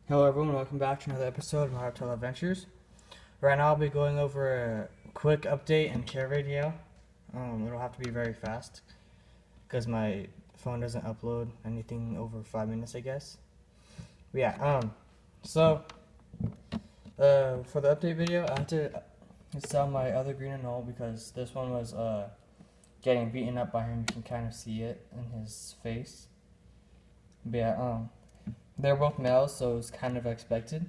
Hello everyone, welcome back to another episode of my reptile adventures. Right now I'll be going over a quick update and care video. It'll have to be very fast because my phone doesn't upload anything over 5 minutes, I guess. But yeah, for the update video, I had to sell my other green anole because this one was getting beaten up by him. You can kind of see it in his face. But yeah, they're both males, so it was kind of expected.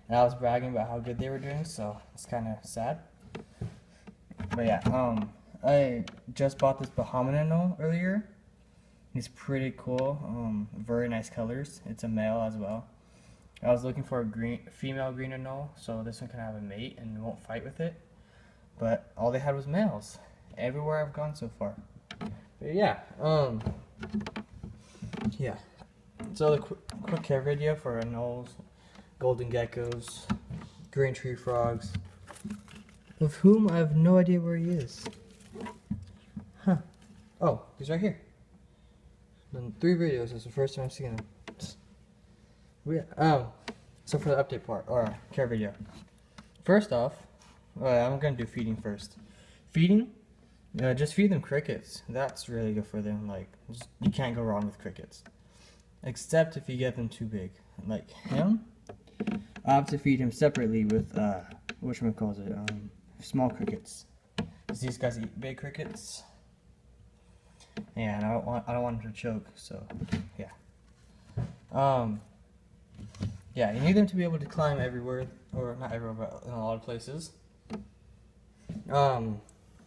And I was bragging about how good they were doing, so it's kind of sad. But yeah, I just bought this Bahama anole earlier. He's pretty cool. Very nice colors. It's a male as well. I was looking for a female green anole, so this one can have a mate and won't fight with it. But all they had was males. Everywhere I've gone so far. But yeah, yeah. So the quick care video for anoles, golden geckos, green tree frogs, of whom I have no idea where he is. Huh. Oh, he's right here. In 3 videos, it's the first time I've seen him. Yeah. So for the update part, or care video. First off, I'm gonna do feeding first. Feeding, just feed them crickets. That's really good for them. Like, you can't go wrong with crickets. Except if you get them too big. Like him, I have to feed him separately with, small crickets. Because these guys eat big crickets. And I don't want him to choke, so, yeah. Yeah, you need them to be able to climb everywhere, or not everywhere, but in a lot of places.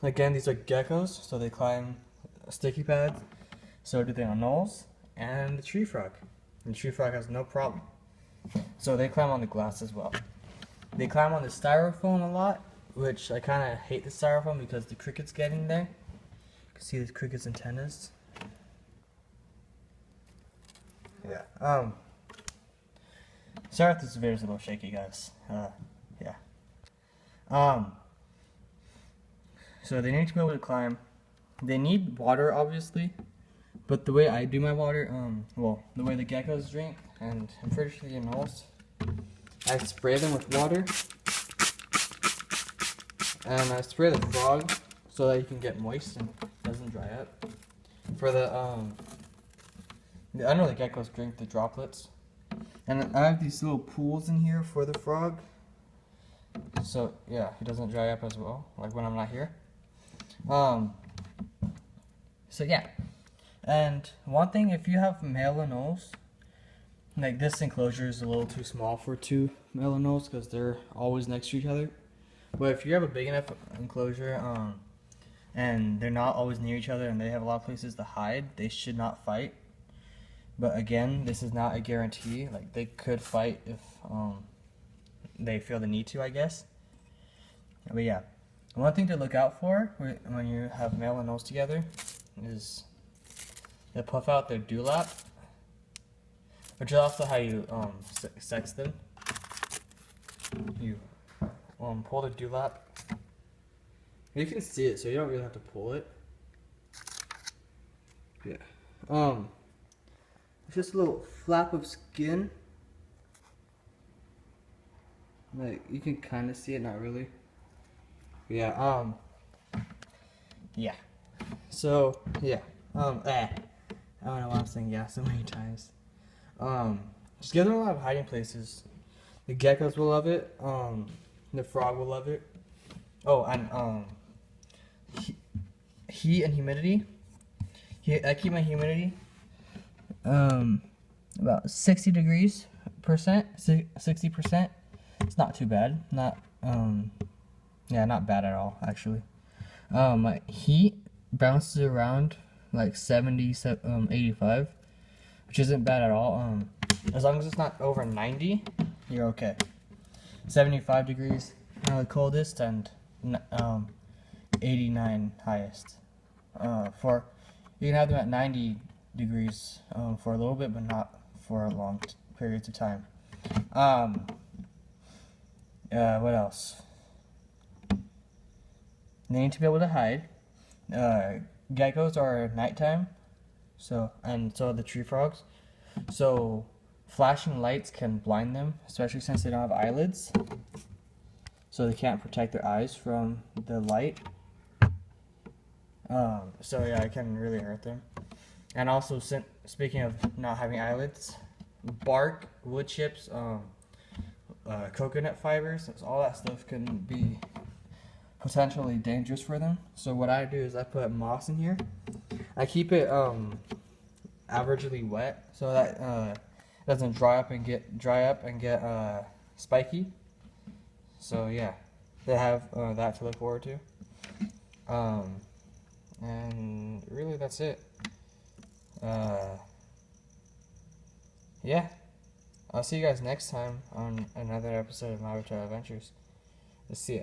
Again, these are geckos, so they climb sticky pads. So do the anoles and the tree frog. And the tree frog has no problem. So they climb on the glass as well. They climb on the styrofoam a lot, which I kind of hate the styrofoam because the crickets get in there. You can see the cricket's antennas. Yeah. Sorry if this video is a little shaky, guys. Yeah. So they need to be able to climb. They need water, obviously. But the way I do my water, the way the geckos drink, and I'm pretty sure the anoles, I spray them with water, and I spray the frog so that you can get moist and doesn't dry up. For the, I know the geckos drink the droplets, and I have these little pools in here for the frog, so yeah, he doesn't dry up as well, like when I'm not here. So yeah. And one thing, if you have male anoles, like this enclosure is a little too small for 2 male anoles because they're always next to each other. But if you have a big enough enclosure, and they're not always near each other and they have a lot of places to hide, they should not fight. But again, this is not a guarantee. Like, they could fight if they feel the need to, I guess. But yeah, one thing to look out for when you have male anoles together is they puff out their dewlap, which is also how you sex them. You pull the dewlap. You can see it, so you don't really have to pull it. Yeah. It's just a little flap of skin. Like, you can kind of see it, not really. But yeah. Yeah. So yeah. I don't know why I'm saying yeah so many times. Just give them a lot of hiding places. The geckos will love it. The frog will love it. Oh, and heat and humidity. I keep my humidity about 60%. 60%. It's not too bad. Not bad at all, actually. My heat bounces around like 70, 85, which isn't bad at all. As long as it's not over 90, you're okay. 75 degrees, the coldest, and 89 highest. You can have them at 90 degrees for a little bit, but not for long periods of time. What else? They need to be able to hide. Geckos are nighttime, so are the tree frogs. So flashing lights can blind them, especially since they don't have eyelids. So they can't protect their eyes from the light. So yeah, it can really hurt them. And also, speaking of not having eyelids, bark, wood chips, coconut fibers, all that stuff can be potentially dangerous for them. So what I do is I put moss in here. I keep it averagely wet so that it doesn't dry up and get spiky. So yeah, they have that to look forward to. And really that's it. Yeah, I'll see you guys next time on another episode of My Reptile Adventures. See ya.